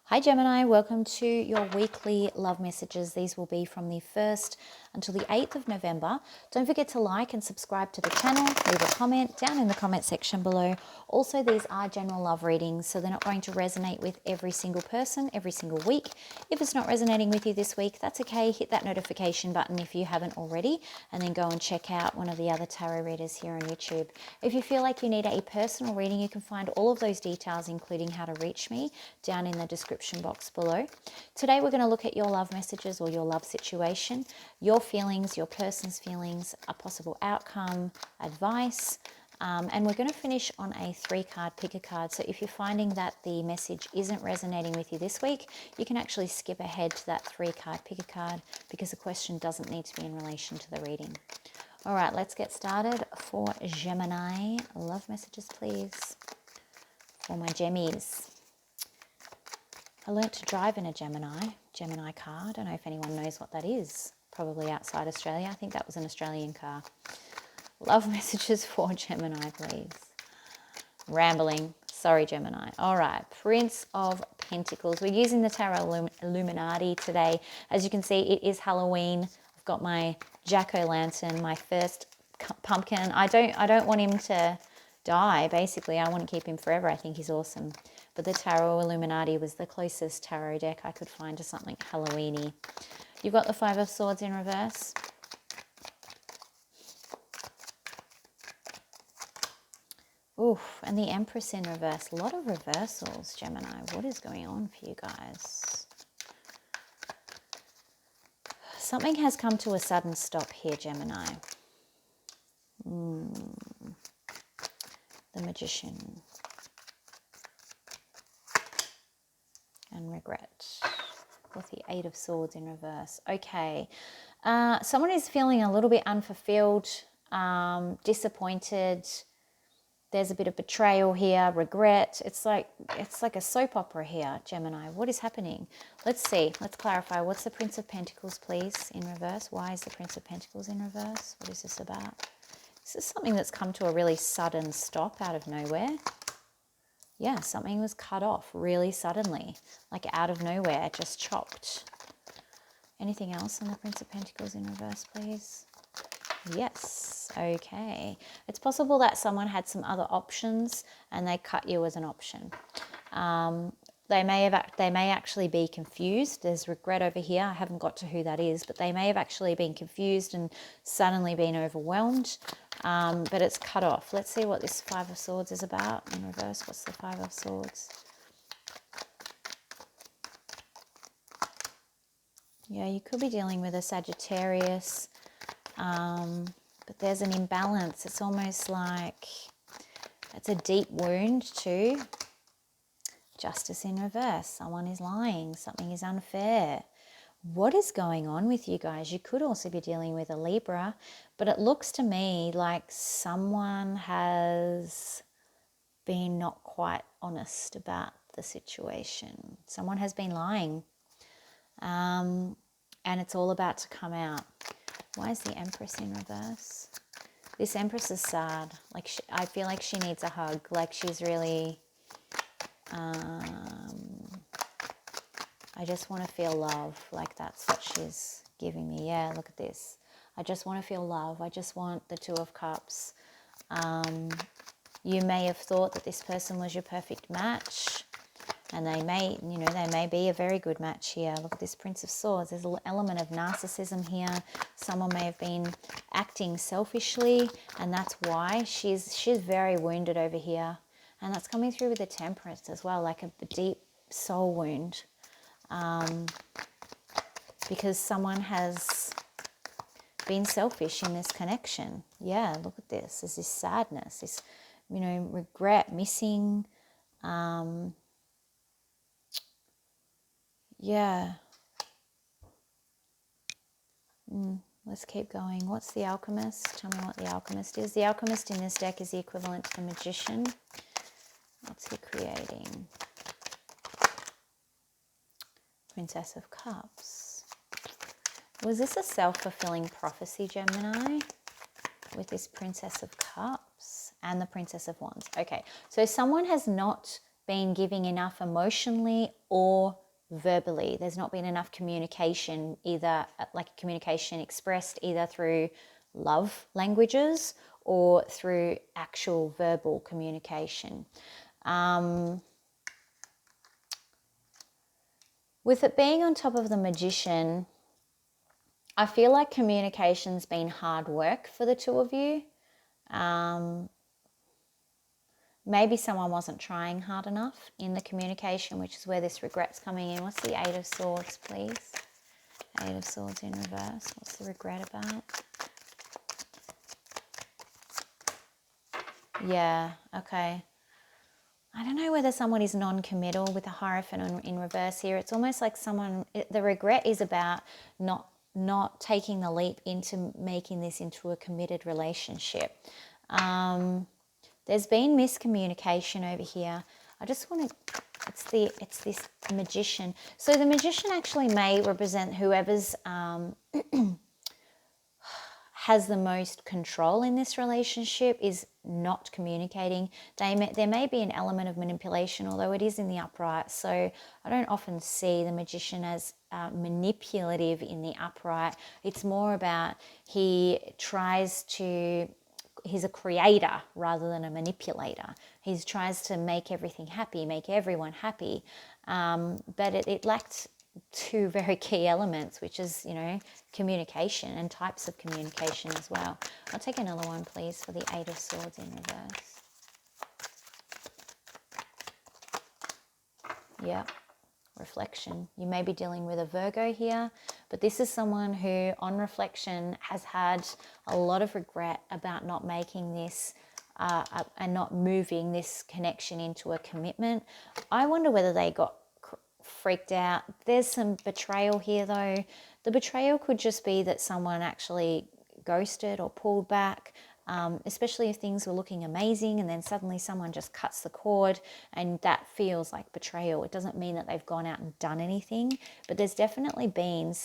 Hi Gemini, welcome to your weekly love messages. These will be from the 1st until the 8th of November. Don't forget to like and subscribe to the channel, leave a comment down in the comment section below. Also, these are general love readings, so they're not going to resonate with every single person every single week. If it's not resonating with you this week, that's okay. Hit that notification button if you haven't already, and then go and check out one of the other tarot readers here on YouTube. If you feel like you need a personal reading, you can find all of those details, including how to reach me, down in the description box below. Today we're going to look at your love messages or your love situation, your feelings, your person's feelings, a possible outcome, advice, and we're going to finish on a 3-card pick a card. So if you're finding that the message isn't resonating with you this week, you can actually skip ahead to that 3-card pick a card because the question doesn't need to be in relation to the reading. All right, let's get started. For Gemini, love messages please. For my Gemmies. I learnt to drive in a Gemini car. I don't know if anyone knows what that is. Probably outside Australia. I think that was an Australian car. Love messages for Gemini, please. Rambling. Sorry, Gemini. All right. Prince of Pentacles. We're using the Tarot Illuminati today. As you can see, it is Halloween. I've got my jack-o'-lantern, my first pumpkin. I don't want him to die, basically. I want to keep him forever. I think he's awesome. But the Tarot Illuminati was the closest tarot deck I could find to something Halloween-y. You've got the 5 of Swords in reverse. Oof, and the Empress in reverse. A lot of reversals, Gemini. What is going on for you guys? Something has come to a sudden stop here, Gemini. The Magician. And regret. With the 8 of Swords in reverse. Okay. Someone is feeling a little bit unfulfilled, disappointed. There's a bit of betrayal here, regret. It's like a soap opera here, Gemini. What is happening? Let's see. Let's clarify. What's the Prince of Pentacles, please, in reverse? Why is the Prince of Pentacles in reverse? What is this about? This is something that's come to a really sudden stop out of nowhere. Yeah, something was cut off really suddenly, like out of nowhere, just chopped. Anything else on the Prince of Pentacles in reverse, please? Yes, okay. It's possible that someone had some other options and they cut you as an option. They may actually be confused. There's regret over here. I haven't got to who that is, but they may have actually been confused and suddenly been overwhelmed. But it's cut off. Let's see what this 5 of Swords is about in reverse. What's the 5 of Swords? Yeah, you could be dealing with a Sagittarius, but there's an imbalance. It's almost like it's a deep wound too. Justice in reverse. Someone is lying. Something is unfair. What is going on with you guys? You could also be dealing with a Libra, but it looks to me like someone has been not quite honest about the situation. Someone has been lying, and it's all about to come out. Why is the Empress in reverse? This Empress is sad. Like I feel like she needs a hug. Like she's really... I just want to feel love. Like that's what she's giving me. Yeah, look at this. I just want to feel love. I just want the 2 of Cups. You may have thought that this person was your perfect match, and they may be a very good match here. Look at this Prince of Swords. There's an element of narcissism here. Someone may have been acting selfishly, and that's why she's very wounded over here. And that's coming through with the Temperance as well, like a deep soul wound. Because someone has been selfish in this connection. Yeah, look at this. There's this sadness, this, regret, missing. Yeah. Let's keep going. What's the Alchemist? Tell me what the Alchemist is. The Alchemist in this deck is the equivalent to the Magician. What's he creating? Princess of Cups. Was this a self-fulfilling prophecy, Gemini? With this Princess of Cups and the Princess of Wands. Okay, so someone has not been giving enough emotionally or verbally. There's not been enough communication, either like communication expressed either through love languages or through actual verbal communication. With it being on top of the Magician, I feel like communication's been hard work for the two of you. Maybe someone wasn't trying hard enough in the communication, which is where this regret's coming in. What's the Eight of Swords, please? Eight of Swords in reverse. What's the regret about? Yeah, okay. I don't know whether someone is non-committal with a Hierophant in reverse here. It's almost like the regret is about not taking the leap into making this into a committed relationship. There's been miscommunication over here. I just want to, it's this Magician. So the Magician actually may represent whoever's has the most control in this relationship is not communicating. There may be an element of manipulation, although it is in the upright. So I don't often see the Magician as manipulative in the upright. It's more about he's a creator rather than a manipulator. He tries to make everything happy, make everyone happy. But it lacked two very key elements, which is, communication and types of communication as well. I'll take another one, please, for the Eight of Swords in reverse. Yeah, reflection. You may be dealing with a Virgo here, but this is someone who, on reflection, has had a lot of regret about not making this and not moving this connection into a commitment. I wonder whether they got freaked out. There's some betrayal here, though. The betrayal could just be that someone actually ghosted or pulled back, especially if things were looking amazing and then suddenly someone just cuts the cord, and that feels like betrayal. It doesn't mean that they've gone out and done anything, but there's definitely been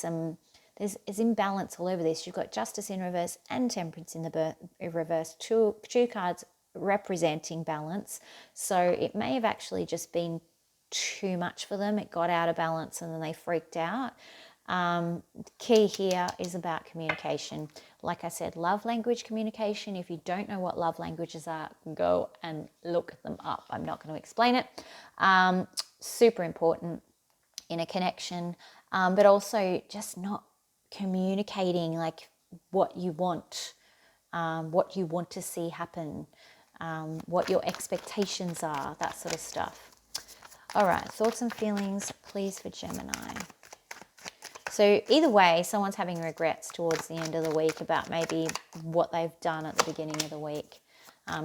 there's imbalance all over this. You've got Justice in reverse and Temperance in the reverse, two cards representing balance. So it may have actually just been too much for them. It got out of balance and then they freaked out. Key here is about communication. Like I said, love language communication. If you don't know what love languages are, go and look them up. I'm not going to explain it. Super important in a connection, but also just not communicating like what you want to see happen, what your expectations are, that sort of stuff. All right, thoughts and feelings, please, for Gemini. So either way, someone's having regrets towards the end of the week about maybe what they've done at the beginning of the week.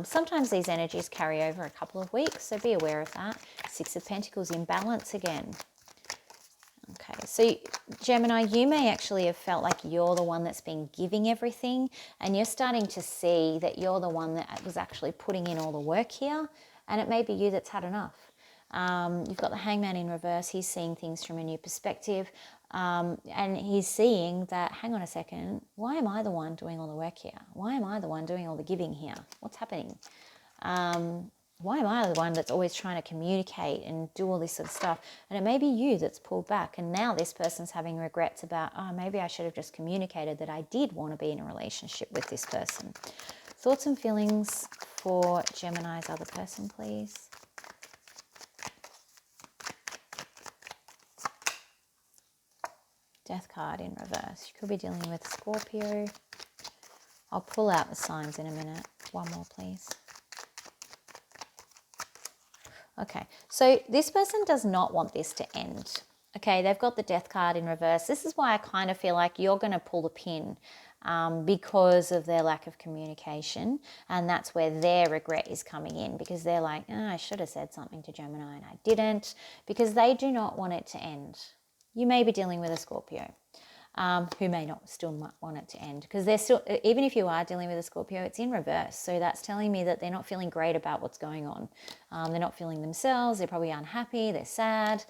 Sometimes these energies carry over a couple of weeks, so be aware of that. Six of Pentacles in balance again. Okay, so Gemini, you may actually have felt like you're the one that's been giving everything, and you're starting to see that you're the one that was actually putting in all the work here, and it may be you that's had enough. You've got the Hangman in reverse. He's seeing things from a new perspective, and he's seeing that, hang on a second, why am I the one doing all the work here? Why am I the one doing all the giving here? What's happening? Why am I the one that's always trying to communicate and do all this sort of stuff? And it may be you that's pulled back, and now this person's having regrets about, oh, maybe I should have just communicated that I did want to be in a relationship with this person. Thoughts and feelings for Gemini's other person, please. Death card in reverse. You could be dealing with Scorpio. I'll pull out the signs in a minute. One more, please. Okay, so this person does not want this to end. Okay, they've got the Death card in reverse. This is why I kind of feel like you're going to pull the pin because of their lack of communication. And that's where their regret is coming in, because they're like, oh, I should have said something to Gemini and I didn't, because they do not want it to end. You may be dealing with a Scorpio who may not still want it to end, because they're still, even if you are dealing with a Scorpio, it's in reverse. So that's telling me that they're not feeling great about what's going on. They're not feeling themselves. They're probably unhappy. They're sad.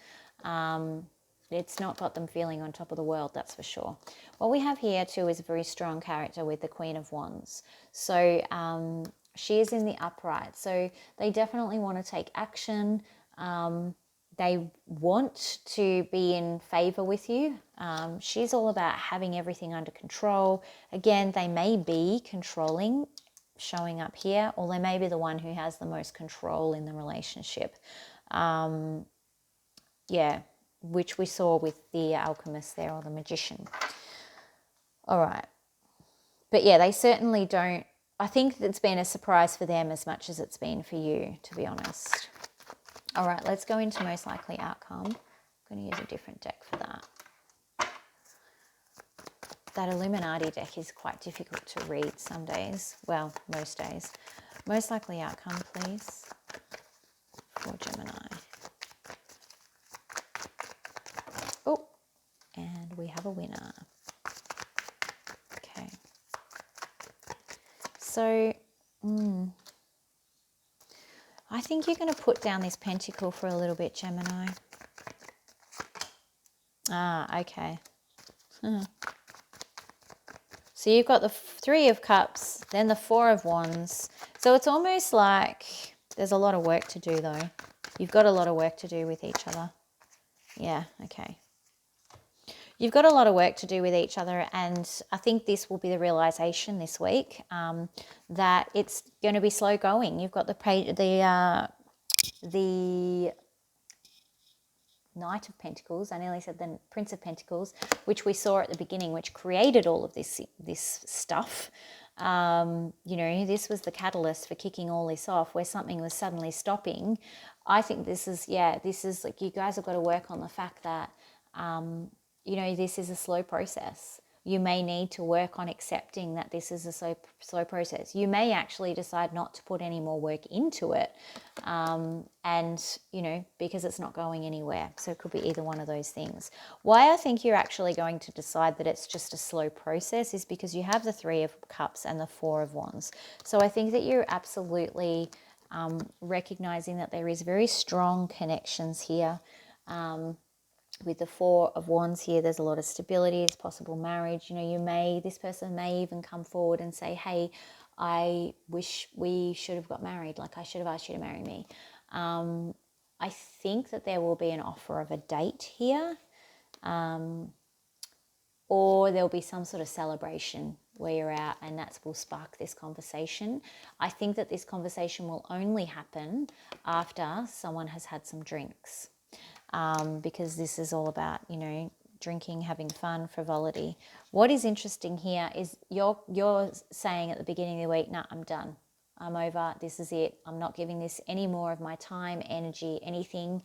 It's not got them feeling on top of the world, that's for sure. What we have here too is a very strong character with the Queen of Wands. So she is in the upright. So they definitely want to take action. they want to be in favor with you. She's all about having everything under control. Again, they may be controlling, showing up here, or they may be the one who has the most control in the relationship. Yeah, which we saw with the alchemist there, or the magician. All right. But yeah, they certainly don't. I think it's been a surprise for them as much as it's been for you, to be honest. All right, let's go into most likely outcome. I'm going to use a different deck for that. That Illuminati deck is quite difficult to read some days. Well, most days. Most likely outcome, please, for Gemini. Oh, and we have a winner. Okay. So, I think you're going to put down this pentacle for a little bit, Gemini. Ah, okay. So you've got the Three of Cups, then the Four of Wands. So it's almost like there's a lot of work to do, though. You've got a lot of work to do with each other. Yeah, okay. You've got a lot of work to do with each other, and I think this will be the realization this week, that it's going to be slow going. You've got the Knight of Pentacles. I nearly said the Prince of Pentacles, which we saw at the beginning, which created all of this stuff. This was the catalyst for kicking all this off, where something was suddenly stopping. I think this is like, you guys have got to work on the fact that, this is a slow process. You may need to work on accepting that this is a slow process. You may actually decide not to put any more work into it, because it's not going anywhere. So it could be either one of those things. Why I think you're actually going to decide that it's just a slow process is because you have the Three of Cups and the Four of Wands. So I think that you're absolutely recognizing that there is very strong connections here. With the Four of Wands here, there's a lot of stability. It's possible marriage. This person may even come forward and say, hey, I wish we should have got married. Like, I should have asked you to marry me. I think that there will be an offer of a date here. Or there'll be some sort of celebration where you're out, and that will spark this conversation. I think that this conversation will only happen after someone has had some drinks. Because this is all about, drinking, having fun, frivolity. What is interesting here is you're saying at the beginning of the week, nah, I'm done. I'm over. This is it. I'm not giving this any more of my time, energy, anything.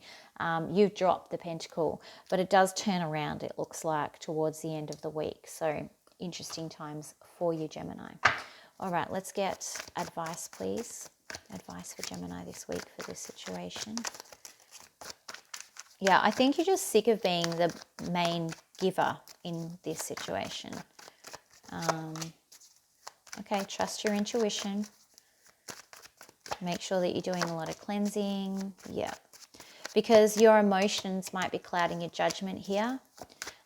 You've dropped the pentacle, but it does turn around, it looks like, towards the end of the week. So interesting times for you, Gemini. All right, let's get advice, please. Advice for Gemini this week for this situation. Yeah, I think you're just sick of being the main giver in this situation. Okay, trust your intuition. Make sure that you're doing a lot of cleansing. Yeah, because your emotions might be clouding your judgment here.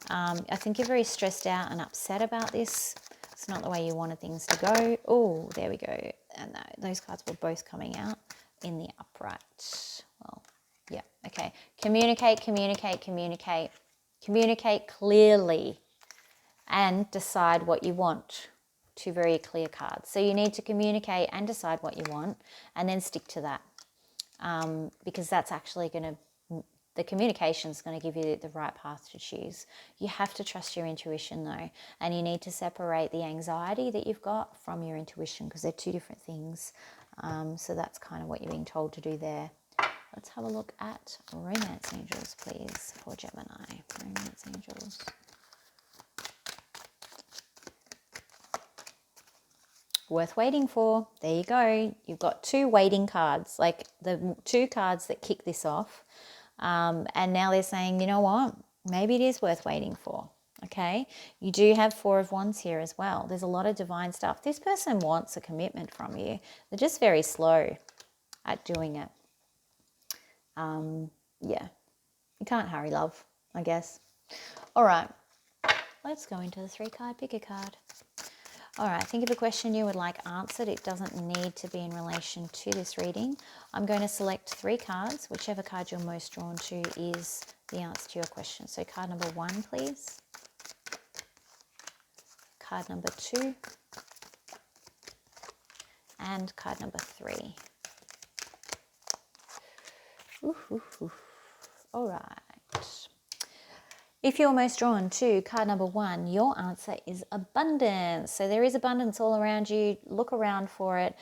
I think you're very stressed out and upset about this. It's not the way you wanted things to go. Oh, there we go. And those cards were both coming out in the upright. Well, yeah, okay. Communicate, communicate, communicate. Communicate clearly and decide what you want. Two very clear cards. So you need to communicate and decide what you want, and then stick to that. Because that's actually the communication is going to give you the right path to choose. You have to trust your intuition, though, and you need to separate the anxiety that you've got from your intuition, because they're two different things. So that's kind of what you're being told to do there. Let's have a look at romance angels, please, for Gemini. Romance angels. Worth waiting for. There you go. You've got two waiting cards, like the two cards that kick this off. And now they're saying, you know what? Maybe it is worth waiting for. Okay. You do have Four of Wands here as well. There's a lot of divine stuff. This person wants a commitment from you. They're just very slow at doing it. Yeah. You can't hurry, love, I guess. All right. Let's go into the 3-card pick a card. All right, think of a question you would like answered. It doesn't need to be in relation to this reading. I'm going to select 3 cards. Whichever card you're most drawn to is the answer to your question. So card number 1, please. Card number 2. And card number 3. All right. If you're most drawn to card number 1, your answer is abundance. So there is abundance all around you. Look around for it.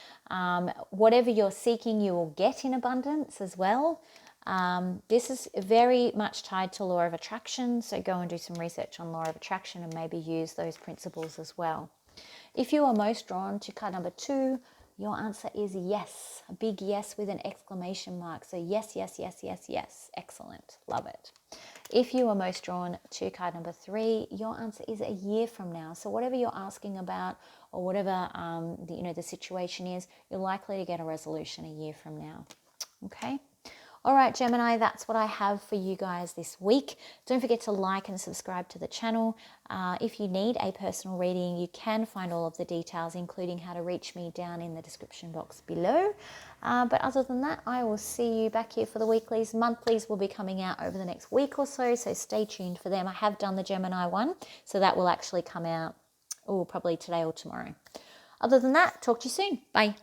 Whatever you're seeking, you will get in abundance as well. This is very much tied to law of attraction. So go and do some research on law of attraction and maybe use those principles as well. If you are most drawn to card number 2, your answer is yes. A big yes with an exclamation mark. So yes, yes, yes, yes, yes. Excellent. Love it. If you are most drawn to card number 3, your answer is a year from now. So whatever you're asking about or whatever the situation is, you're likely to get a resolution a year from now. Okay. All right, Gemini, that's what I have for you guys this week. Don't forget to like and subscribe to the channel. If you need a personal reading, you can find all of the details, including how to reach me, down in the description box below. But other than that, I will see you back here for the weeklies. Monthlies will be coming out over the next week or so stay tuned for them. I have done the Gemini one, so that will actually come out probably today or tomorrow. Other than that, talk to you soon. Bye.